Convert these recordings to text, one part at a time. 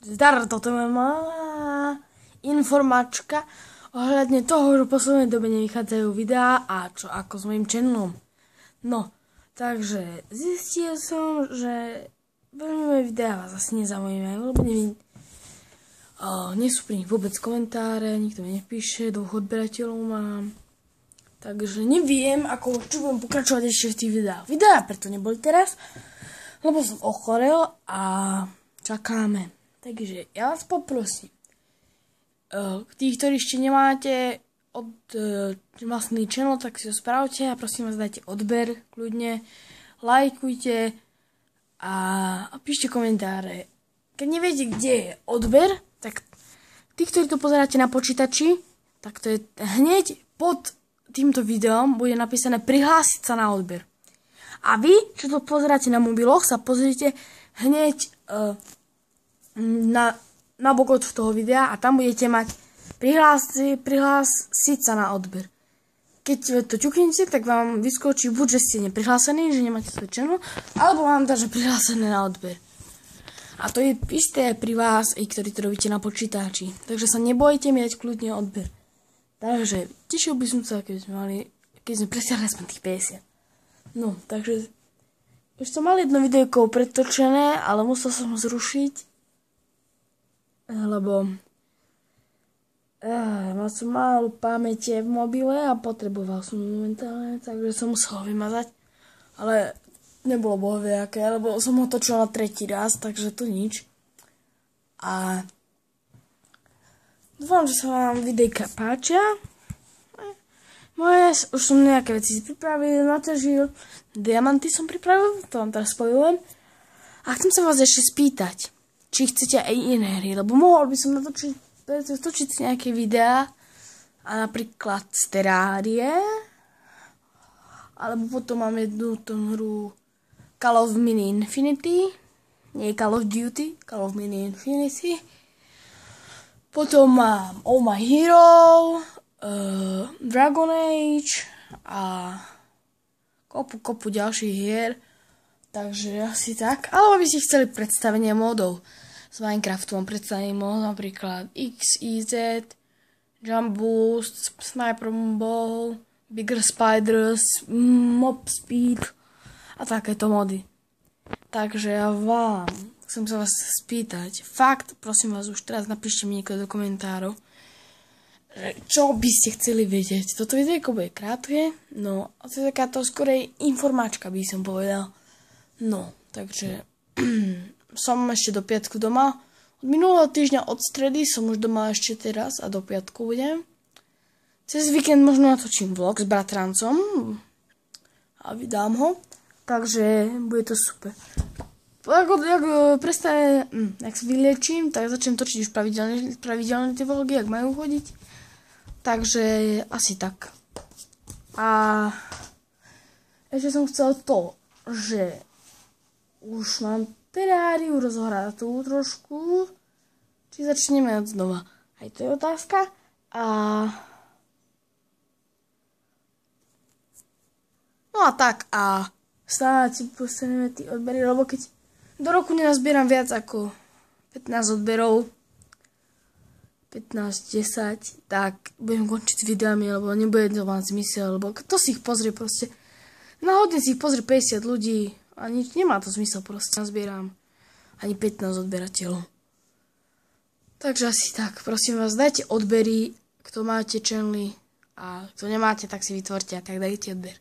Zdar, toto je malá informačka ohľadne toho, že v poslednej dobe nevychádzajú videá a čo ako s mojím channelom. No, takže zistil som, že veľmi moje videá vás asi nezaujímajú, lebo nie sú pri nich vôbec komentáre, nikto mi nepíše, 2 odberateľov mám. Takže neviem, čo budem pokračovať ešte v tých videách. Videá preto neboli teraz, lebo som ochorel a čakáme. Takže ja vás poprosím, tí, ktorí ešte nemáte vlastný channel, tak si ho spravte a prosím vás, dajte odber kľudne, lajkujte a píšte komentáre. Keď neviete, kde je odber, tak tí, ktorí to pozeráte na počítači, tak to je hneď pod týmto videom bude napísané prihlásiť sa na odber. A vy, čo to pozeráte na mobiloch, sa pozrite hneď na bok od toho videa a tam budete mať prihlásiť sa na odber. Keď to ťuknete, tak vám vyskočí buď, že ste neprihlásení, že nemáte svoj channel, alebo vám dá, že prihlásené na odber. A to je isté pri vás, ktorí to robíte na počítači. Takže sa nebojte mi dať kľudne odber. Takže tešil by som sa, keď sme presiahli aspoň tých 50. No, takže už som mal jedno videjko predtočené, ale musel som ho zrušiť, lebo mal som málo pamäte v mobile a potreboval som momentálne, takže som musel ho vymazať. Ale nebolo bohoviaké, lebo som ho točil na 3. raz, takže to nič. A dúfam, že sa vám videjka páčia. Už som nejaké veci pripravil, natočil. Diamanty som pripravil, to vám teraz spojujem. A chcem sa vás ešte spýtať, či chcete aj iné hry, lebo mohol by som natočiť nejaké videá, a napríklad z Terrárie, alebo potom mám jednu hru Call of Mini Infinity, nie Call of Duty, Call of Mini Infinity. Potom mám Oh My Hero, Dragon Age a kopu ďalších hier. Takže asi tak. Alebo by ste chceli predstavenie modov z Minecraftu. Mám predstavenie mod napríklad XYZ, Jump Boost, Sniper Ball, Bigger Spiders, Mob Speed a takéto mody. Takže ja chcem sa vás spýtať. Fakt, prosím vás, už teraz napíšte mi niekto do komentárov, čo by ste chceli vedieť. Toto videjko bude krátke, no a to je takáto skorej informačka, by som povedal. No, takže som ešte do piatku doma. Od minulého týždňa, od stredy som už doma ešte teraz a do piatku budem. Cez víkend možno natočím vlog s bratrancom a vydám ho. Takže bude to super. Jak sa vyliečím, tak začnem točiť už pravidelne tie vlogy, jak majú chodiť. Takže asi tak. A ešte som chcel to, že už mám Terráriu rozhratú trošku. Či začneme od znova. Aj to je otázka. No a tak. A snáď postaneme tí odbery, lebo keď do roku nenazbieram viac ako 15 odberov, 15-10, tak budem končiť s videami, lebo nebude to mať zmysel, lebo kto si ich pozrie proste. Náhodne si ich pozrie 50 ľudí a nemá to zmysel proste. Nazbieram ani 15 odberateľov. Takže asi tak, prosím vás, dajte odbery, kto máte channely a kto nemáte, tak si vytvorte a tak dajte odber.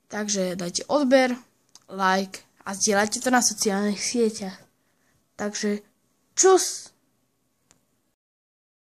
Takže dajte odber, like a zdieľajte to na sociálnych sieťach. Takže čus!